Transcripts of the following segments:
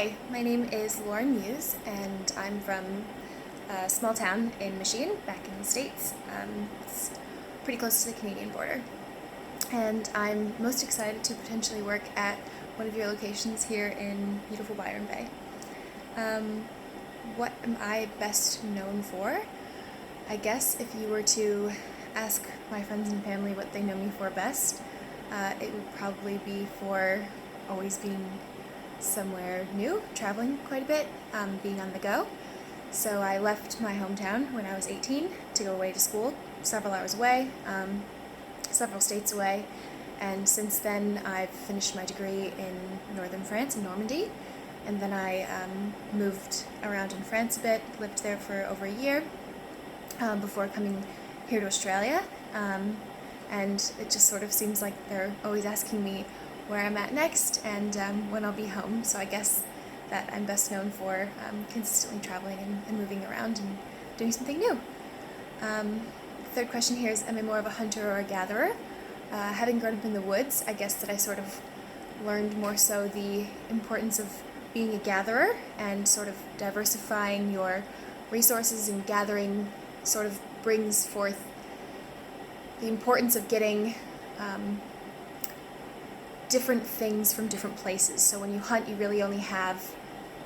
Hi, my name is Lauren Muse, and I'm from a small town in Michigan, back in the States. It's pretty close to the Canadian border. And I'm most excited to potentially work at one of your locations here in beautiful Byron Bay. What am I best known for? I guess if you were to ask my friends and family what they know me for best, it would probably be for always being somewhere new, traveling quite a bit, being on the go. So I left my hometown when I was 18 to go away to school, several hours away, several states away, and since then I've finished my degree in northern France, in Normandy, and then I moved around in France a bit, lived there for over a year before coming here to Australia, and it just sort of seems like they're always asking me where I'm at next and when I'll be home. So I guess that I'm best known for consistently traveling and moving around and doing something new. Third question here is, am I more of a hunter or a gatherer? Having grown up in the woods, I guess that I sort of learned more so the importance of being a gatherer and sort of diversifying your resources, and gathering sort of brings forth the importance of getting different things from different places. So when you hunt, you really only have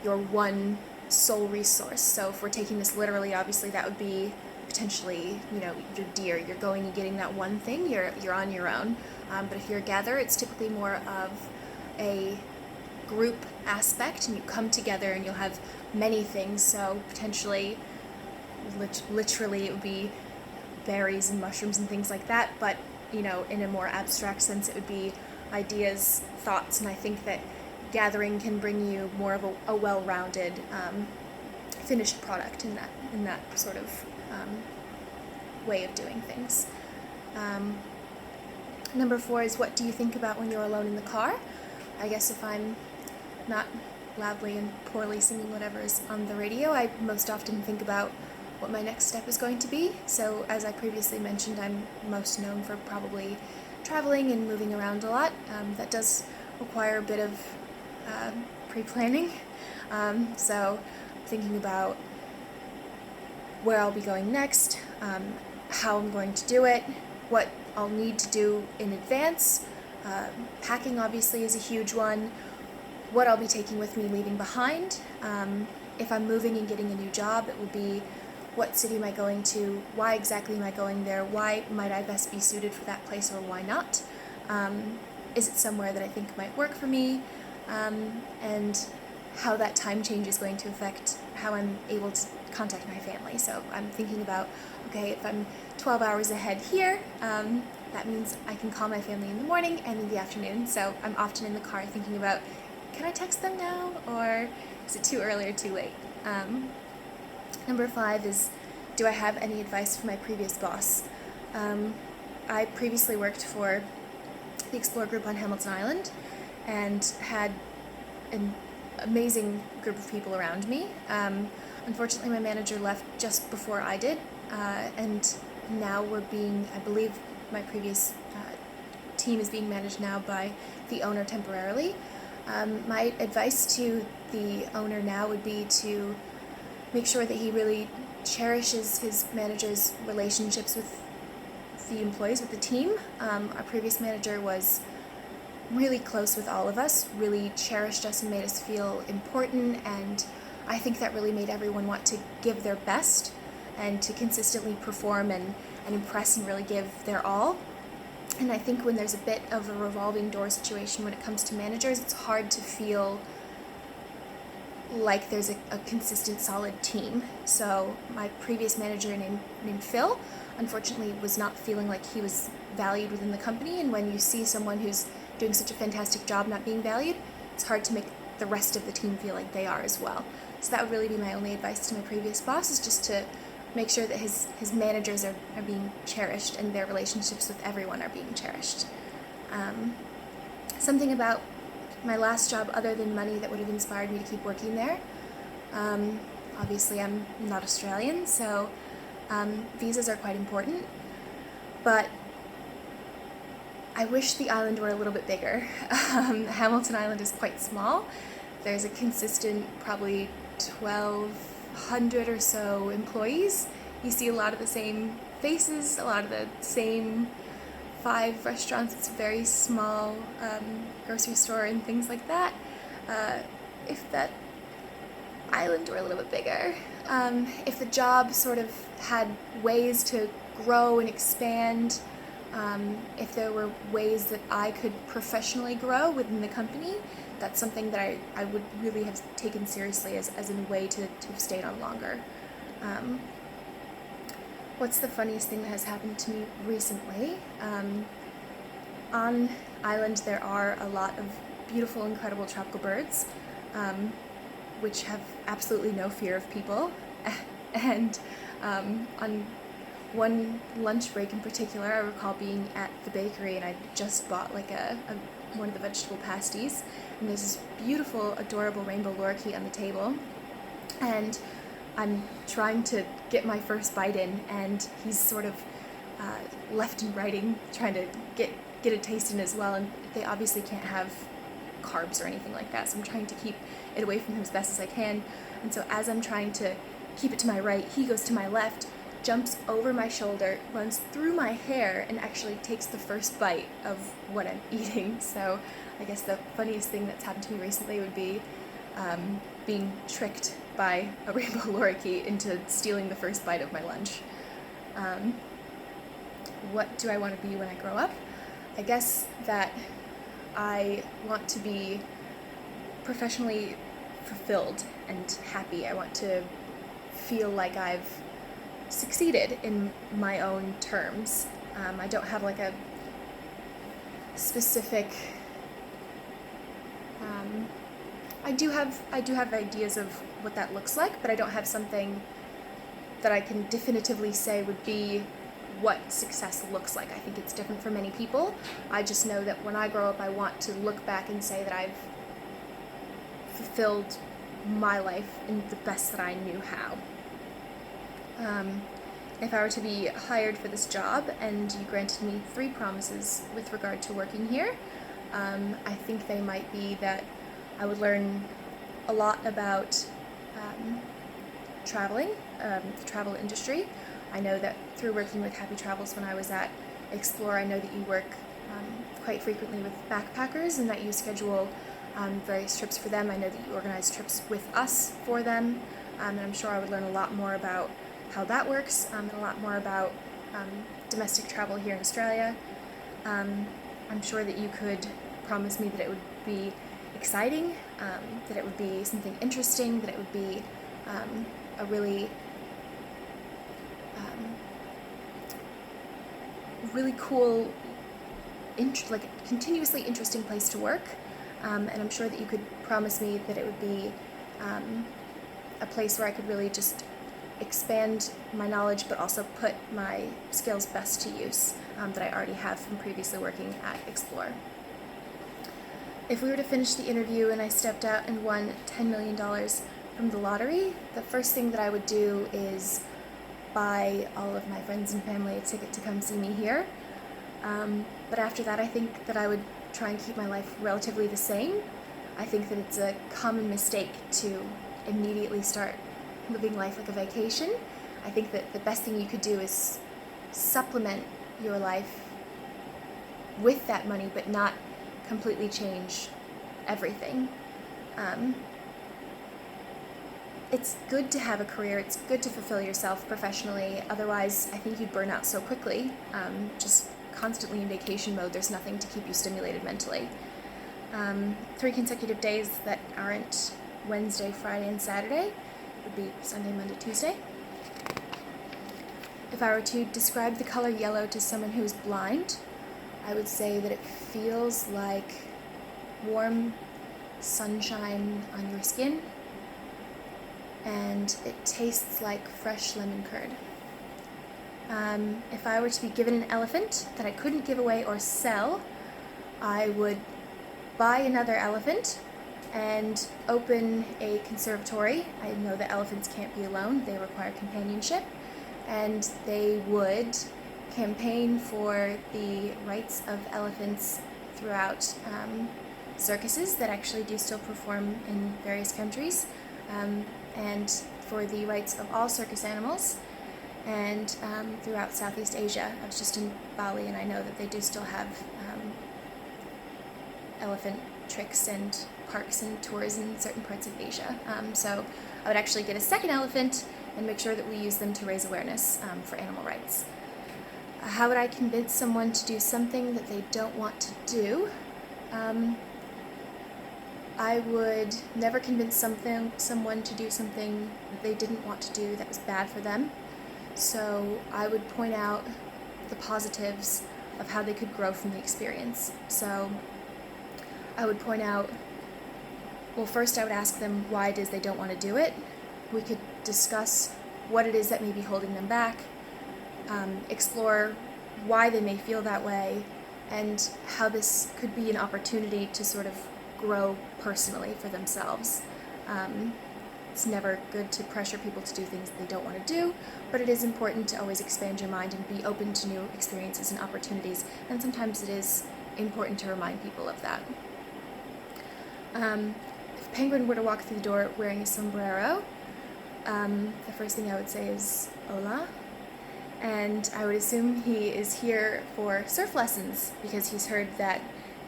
your one sole resource. So if we're taking this literally, obviously that would be potentially, your deer. You're going and getting that one thing, you're on your own. But if you're a gatherer, it's typically more of a group aspect, and you come together and you'll have many things. So potentially, literally it would be berries and mushrooms and things like that, but in a more abstract sense it would be ideas, thoughts, and I think that gathering can bring you more of a well-rounded finished product in that sort of way of doing things. Number 4 is, what do you think about when you're alone in the car? I guess if I'm not loudly and poorly singing whatever is on the radio, I most often think about what my next step is going to be. So as I previously mentioned, I'm most known for probably traveling and moving around a lot. That does require a bit of pre-planning. So thinking about where I'll be going next, how I'm going to do it, what I'll need to do in advance. Packing obviously is a huge one. What I'll be taking with me leaving behind. If I'm moving and getting a new job, it will be, what city am I going to? Why exactly am I going there? Why might I best be suited for that place, or why not? Is it somewhere that I think might work for me? And how that time change is going to affect how I'm able to contact my family. So I'm thinking about, okay, if I'm 12 hours ahead here, that means I can call my family in the morning and in the afternoon. So I'm often in the car thinking about, can I text them now, or is it too early or too late? Number 5 is, do I have any advice for my previous boss? I previously worked for the Explore Group on Hamilton Island and had an amazing group of people around me. Unfortunately, my manager left just before I did, and now I believe my previous team is being managed now by the owner temporarily. My advice to the owner now would be to make sure that he really cherishes his manager's relationships with the employees, with the team. Our previous manager was really close with all of us, really cherished us and made us feel important, and I think that really made everyone want to give their best and to consistently perform and impress and really give their all. And I think when there's a bit of a revolving door situation when it comes to managers, it's hard to feel like there's a consistent, solid team. So my previous manager named Phil, unfortunately, was not feeling like he was valued within the company, and when you see someone who's doing such a fantastic job not being valued, it's hard to make the rest of the team feel like they are as well. So that would really be my only advice to my previous boss, is just to make sure that his managers are being cherished and their relationships with everyone are being cherished. Something about my last job other than money that would have inspired me to keep working there. Obviously I'm not Australian, so visas are quite important, but I wish the island were a little bit bigger. Hamilton Island is quite small. there's a consistent probably 1,200 or so employees. You see a lot of the same faces, a lot of the same 5 restaurants. It's a very small grocery store and things like that. If that island were a little bit bigger, if the job sort of had ways to grow and expand, if there were ways that I could professionally grow within the company, that's something that I would really have taken seriously as a way to have stayed on longer. What's the funniest thing that has happened to me recently? On island there are a lot of beautiful, incredible tropical birds, which have absolutely no fear of people. And on one lunch break in particular, I recall being at the bakery and I just bought like one of the vegetable pasties, and there's this beautiful, adorable rainbow lorikeet on the table, and I'm trying to get my first bite in, and he's sort of left and righting, trying to get a taste in as well, and they obviously can't have carbs or anything like that, so I'm trying to keep it away from him as best as I can. And so as I'm trying to keep it to my right, he goes to my left, jumps over my shoulder, runs through my hair, and actually takes the first bite of what I'm eating. So I guess the funniest thing that's happened to me recently would be being tricked by a rainbow lorikeet into stealing the first bite of my lunch. What do I want to be when I grow up? I guess that I want to be professionally fulfilled and happy. I want to feel like I've succeeded in my own terms. I don't have like a specific. I do have ideas of what that looks like, but I don't have something that I can definitively say would be what success looks like. I think it's different for many people. I just know that when I grow up, I want to look back and say that I've fulfilled my life in the best that I knew how. If I were to be hired for this job and you granted me 3 promises with regard to working here, I think they might be that I would learn a lot about traveling, the travel industry. I know that through working with Happy Travels when I was at Explore, I know that you work quite frequently with backpackers and that you schedule various trips for them. I know that you organize trips with us for them, and I'm sure I would learn a lot more about how that works, and a lot more about domestic travel here in Australia. I'm sure that you could promise me that it would be exciting, that it would be something interesting, that it would be a really cool, continuously interesting place to work, and I'm sure that you could promise me that it would be a place where I could really just expand my knowledge, but also put my skills best to use that I already have from previously working at Explore. If we were to finish the interview and I stepped out and won $10 million from the lottery, the first thing that I would do is buy all of my friends and family a ticket to come see me here. But after that, I think that I would try and keep my life relatively the same. I think that it's a common mistake to immediately start living life like a vacation. I think that the best thing you could do is supplement your life with that money, but not completely change everything. It's good to have a career, it's good to fulfill yourself professionally, otherwise I think you'd burn out so quickly. Just constantly in vacation mode, there's nothing to keep you stimulated mentally. 3 consecutive days that aren't Wednesday, Friday, and Saturday would be Sunday, Monday, Tuesday. If I were to describe the color yellow to someone who's blind, I would say that it feels like warm sunshine on your skin, and it tastes like fresh lemon curd. If I were to be given an elephant that I couldn't give away or sell, I would buy another elephant and open a conservatory. I know that elephants can't be alone, they require companionship, and they would campaign for the rights of elephants throughout circuses that actually do still perform in various countries, and for the rights of all circus animals, and throughout Southeast Asia. I was just in Bali, and I know that they do still have elephant tricks and parks and tours in certain parts of Asia. So I would actually get a second elephant and make sure that we use them to raise awareness for animal rights. How would I convince someone to do something that they don't want to do? I would never convince someone to do something that they didn't want to do that was bad for them. So I would point out the positives of how they could grow from the experience. So I would point out, well, first I would ask them why it is they don't want to do it. We could discuss what it is that may be holding them back, explore why they may feel that way, and how this could be an opportunity to sort of grow personally for themselves. It's never good to pressure people to do things they don't want to do, but it is important to always expand your mind and be open to new experiences and opportunities, and sometimes it is important to remind people of that. If a penguin were to walk through the door wearing a sombrero, the first thing I would say is hola, and I would assume he is here for surf lessons because he's heard that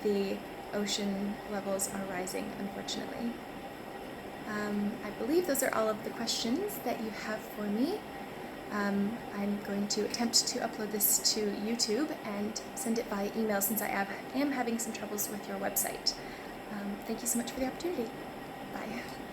the ocean levels are rising, unfortunately. I believe those are all of the questions that you have for me. I'm going to attempt to upload this to YouTube and send it by email since I am having some troubles with your website. Thank you so much for the opportunity. Bye.